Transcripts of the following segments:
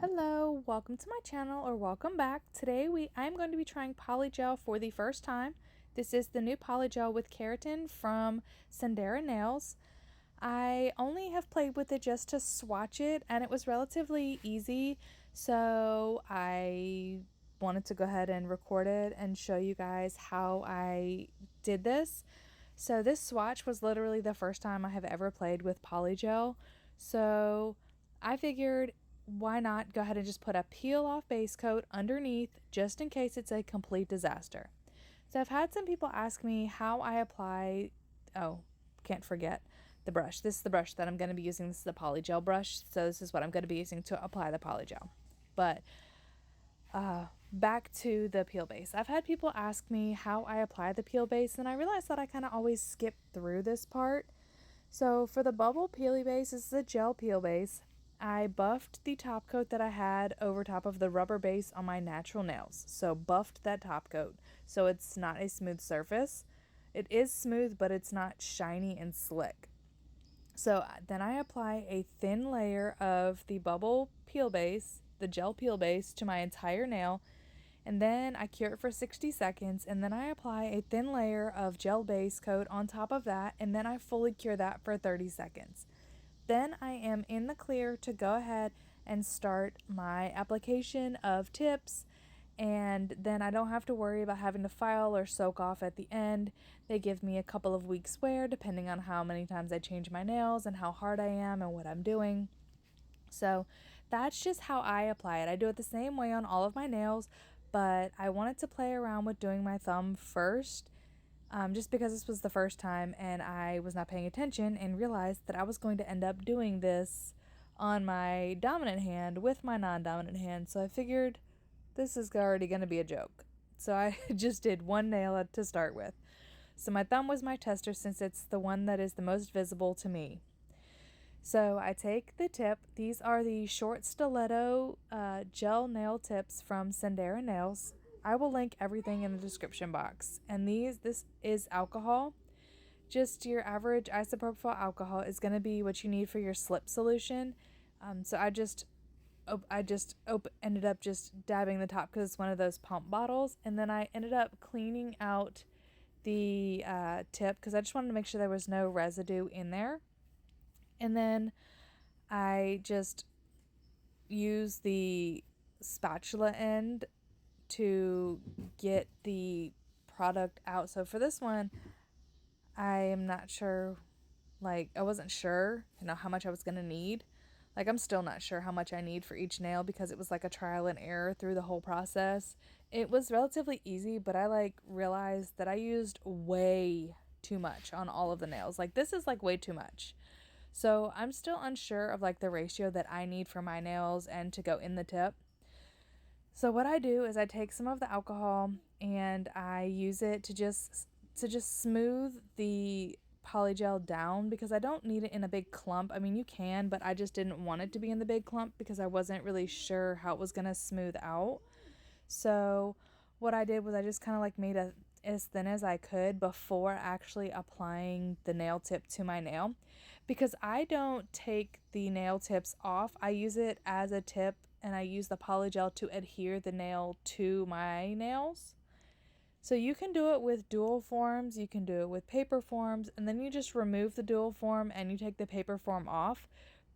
Hello, welcome to my channel, or welcome back. Today I'm going to be trying Polygel for the first time. This is the new Polygel with Keratin from Sundara Nails. I only have played with it just to swatch it, and it was relatively easy, so I wanted to go ahead and record it and show you guys how I did this. So this swatch was literally the first time I have ever played with Polygel, so I figured why not go ahead and just put a peel off base coat underneath just in case it's a complete disaster. So I've had some people ask me how I apply, can't forget the brush. This is the brush that I'm going to be using. This is the Polygel brush, so this is what I'm going to be using to apply the Polygel. But back to the peel base. I've had people ask me how I apply the peel base, and I realized that I kind of always skip through this part. So for the bubble peely base, this is a gel peel base. I buffed the top coat that I had over top of the rubber base on my natural nails. So buffed that top coat so it's not a smooth surface. It is smooth, but it's not shiny and slick. So then I apply a thin layer of the bubble peel base, the gel peel base, to my entire nail, and then I cure it for 60 seconds, and then I apply a thin layer of gel base coat on top of that, and then I fully cure that for 30 seconds. Then I am in the clear to go ahead and start my application of tips, and then I don't have to worry about having to file or soak off at the end. They give me a couple of weeks wear depending on how many times I change my nails and how hard I am and what I'm doing. So that's just how I apply it. I do it the same way on all of my nails, but I wanted to play around with doing my thumb first. Just because this was the first time and I was not paying attention and realized that I was going to end up doing this on my dominant hand with my non-dominant hand. So I figured this is already going to be a joke. So I just did one nail to start with. So my thumb was my tester since it's the one that is the most visible to me. So I take the tip. These are the short stiletto gel nail tips from Sundara Nails. I will link everything in the description box. And this is alcohol. Just your average isopropyl alcohol is going to be what you need for your slip solution. So I ended up just dabbing the top because it's one of those pump bottles. And then I ended up cleaning out the tip because I just wanted to make sure there was no residue in there. And then I just use the spatula end to get the product out. So for this one, I am not sure, I wasn't sure, how much I was going to need. I'm still not sure how much I need for each nail because it was like a trial and error through the whole process. It was relatively easy, but I realized that I used way too much on all of the nails. This is way too much. So I'm still unsure of the ratio that I need for my nails and to go in the tip. So what I do is I take some of the alcohol and I use it to just smooth the polygel down because I don't need it in a big clump. I mean, you can, but I just didn't want it to be in the big clump because I wasn't really sure how it was going to smooth out. So what I did was I just kind of made it as thin as I could before actually applying the nail tip to my nail, because I don't take the nail tips off. I use it as a tip and I use the polygel to adhere the nail to my nails. So you can do it with dual forms, you can do it with paper forms, and then you just remove the dual form and you take the paper form off.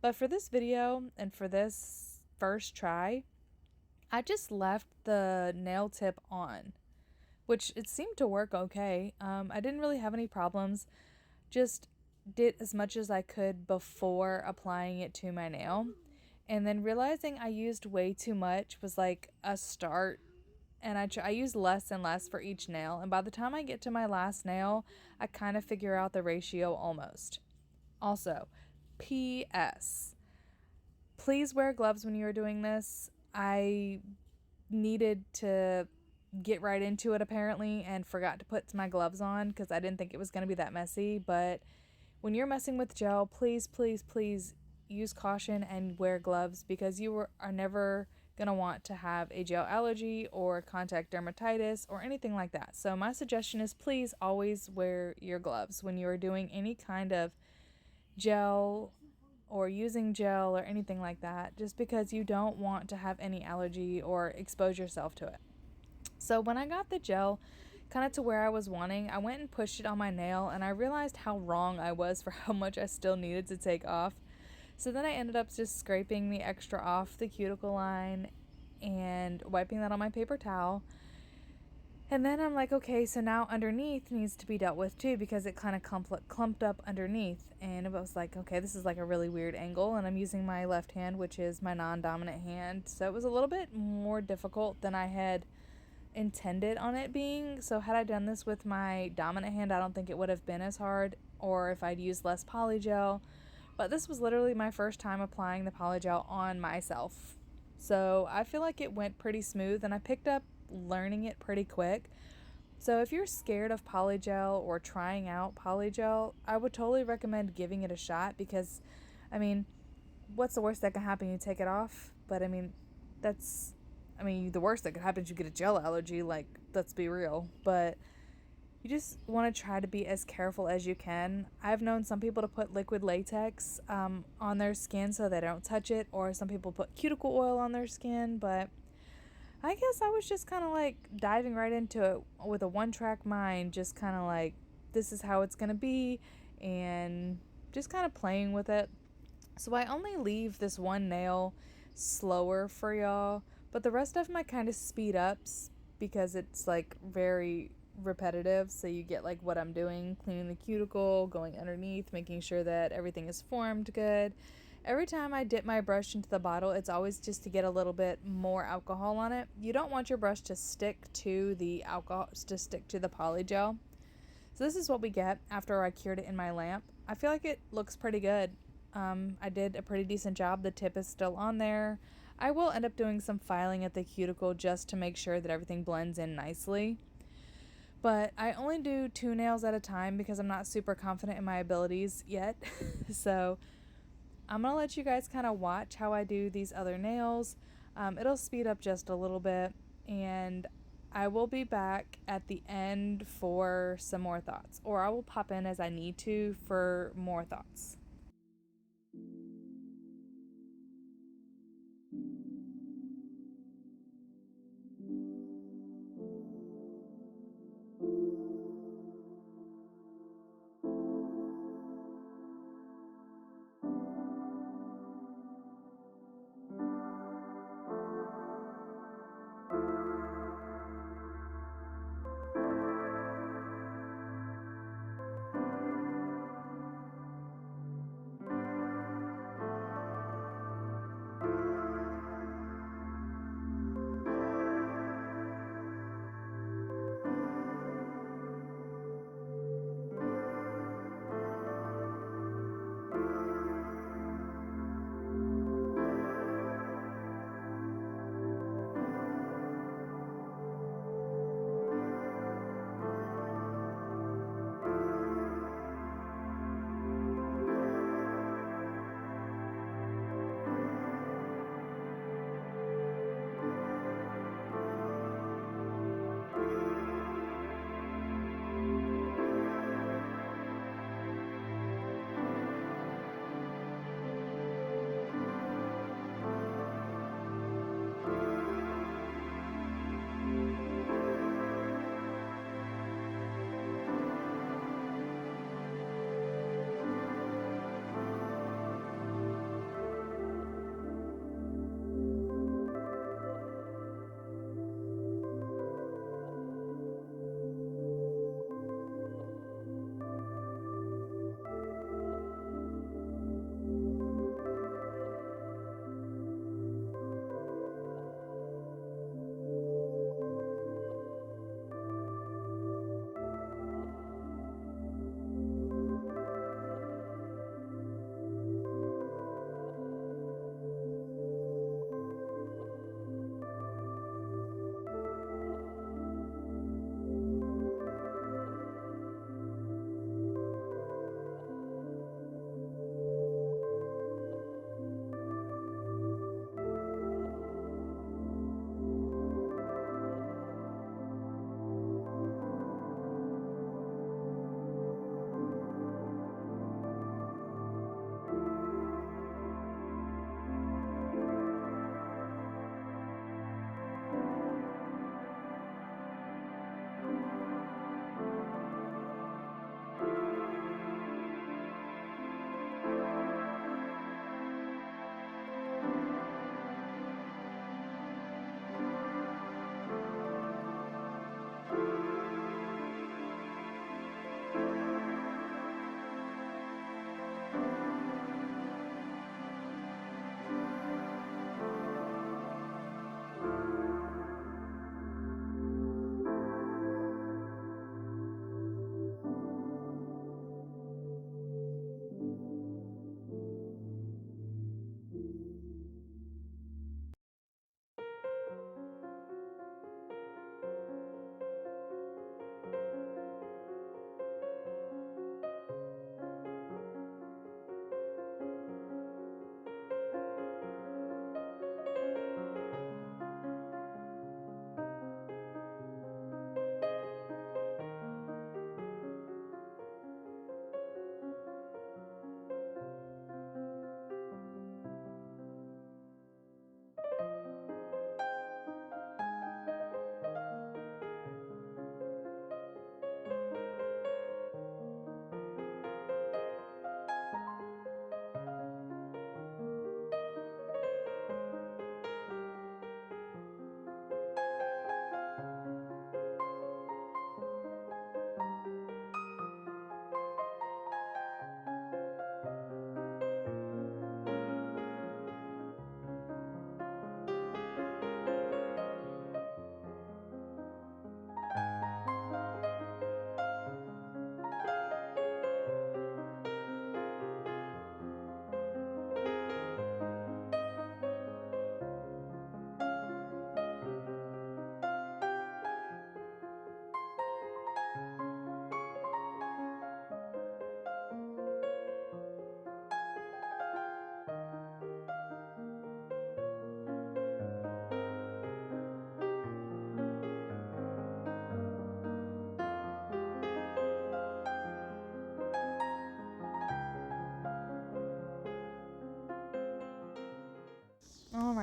But for this video and for this first try, I just left the nail tip on, which it seemed to work okay. I didn't really have any problems. Just did as much as I could before applying it to my nail. And then realizing I used way too much was a start. And I use less and less for each nail. And by the time I get to my last nail, I kind of figure out the ratio almost. Also, P.S. Please wear gloves when you are doing this. I needed to get right into it apparently and forgot to put my gloves on because I didn't think it was going to be that messy. But when you're messing with gel, please, please, please use caution and wear gloves because you are never going to want to have a gel allergy or contact dermatitis or anything like that. So my suggestion is please always wear your gloves when you are doing any kind of gel or using gel or anything like that, just because you don't want to have any allergy or expose yourself to it. So when I got the gel kind of to where I was wanting, I went and pushed it on my nail, and I realized how wrong I was for how much I still needed to take off. So then I ended up just scraping the extra off the cuticle line and wiping that on my paper towel. And then I'm like, okay, so now underneath needs to be dealt with too, because it kind of clumped up underneath. And it was like, okay, this is like a really weird angle, and I'm using my left hand, which is my non-dominant hand. So it was a little bit more difficult than I had intended on it being. So had I done this with my dominant hand, I don't think it would have been as hard, or if I'd used less polygel. But this was literally my first time applying the polygel on myself. So I feel like it went pretty smooth, and I picked up learning it pretty quick. So if you're scared of polygel or trying out polygel, I would totally recommend giving it a shot, because, I mean, what's the worst that can happen? You take it off. But I mean, the worst that could happen is you get a gel allergy, like, let's be real. But you just want to try to be as careful as you can. I've known some people to put liquid latex on their skin so they don't touch it, or some people put cuticle oil on their skin, but I guess I was just kind of like diving right into it with a one-track mind, just kind of like, this is how it's going to be, and just kind of playing with it. So I only leave this one nail slower for y'all, but the rest of them I kind of speed ups, because it's like very repetitive. So you get like what I'm doing, cleaning the cuticle, going underneath, making sure that everything is formed good. Every time I dip my brush into the bottle, it's always just to get a little bit more alcohol on it. You don't want your brush to stick to the alcohol, to stick to the polygel. So this is what we get after I cured it in my lamp. I feel like it looks pretty good. I did a pretty decent job. The tip is still on there. I will end up doing some filing at the cuticle just to make sure that everything blends in nicely. But I only do 2 nails at a time because I'm not super confident in my abilities yet. So I'm going to let you guys kind of watch how I do these other nails. It'll speed up just a little bit, and I will be back at the end for some more thoughts, or I will pop in as I need to for more thoughts.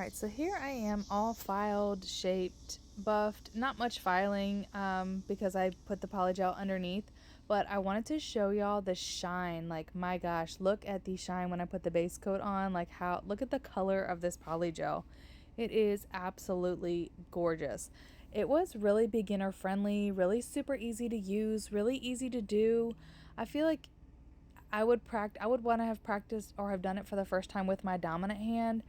Alright, so here I am all filed, shaped, buffed, not much filing because I put the polygel underneath, but I wanted to show y'all the shine. Like, my gosh, look at the shine when I put the base coat on. Like, look at the color of this polygel. It is absolutely gorgeous. It was really beginner friendly, really super easy to use, really easy to do. I feel like I would want to have practiced or have done it for the first time with my dominant hand.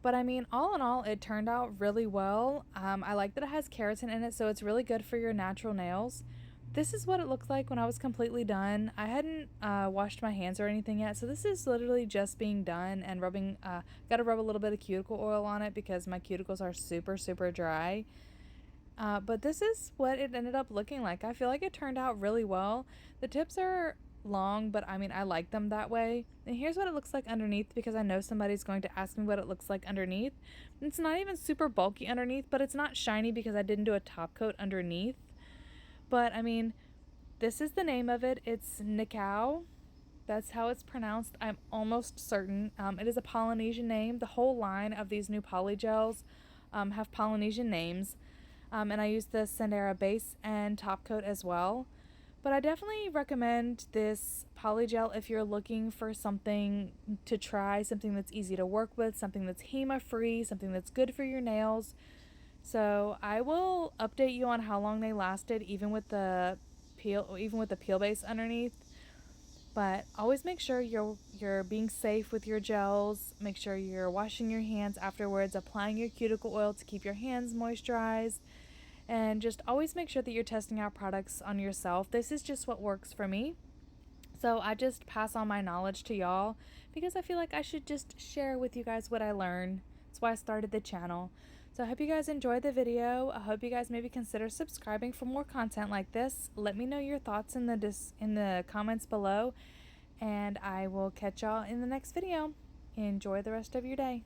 But I mean, all in all, it turned out really well. I like that it has keratin in it, so it's really good for your natural nails. This is what it looked like when I was completely done. I hadn't washed my hands or anything yet, so this is literally just being done and rubbing. Gotta rub a little bit of cuticle oil on it because my cuticles are super, super dry. But this is what it ended up looking like. I feel like it turned out really well. The tips are long, but I mean, I like them that way. And here's what it looks like underneath, because I know somebody's going to ask me what it looks like underneath. It's not even super bulky underneath, but it's not shiny because I didn't do a top coat underneath. But I mean, this is the name of it. It's Nikau. That's how it's pronounced. I'm almost certain. It is a Polynesian name. The whole line of these new polygels have Polynesian names. And I use the Sundara base and top coat as well. But I definitely recommend this polygel if you're looking for something to try, something that's easy to work with, something that's HEMA free, something that's good for your nails. So I will update you on how long they lasted, even with the peel base underneath. But always make sure you're being safe with your gels. Make sure you're washing your hands afterwards, applying your cuticle oil to keep your hands moisturized. And just always make sure that you're testing out products on yourself. This is just what works for me. So I just pass on my knowledge to y'all because I feel like I should just share with you guys what I learned. That's why I started the channel. So I hope you guys enjoyed the video. I hope you guys maybe consider subscribing for more content like this. Let me know your thoughts in the comments below, and I will catch y'all in the next video. Enjoy the rest of your day.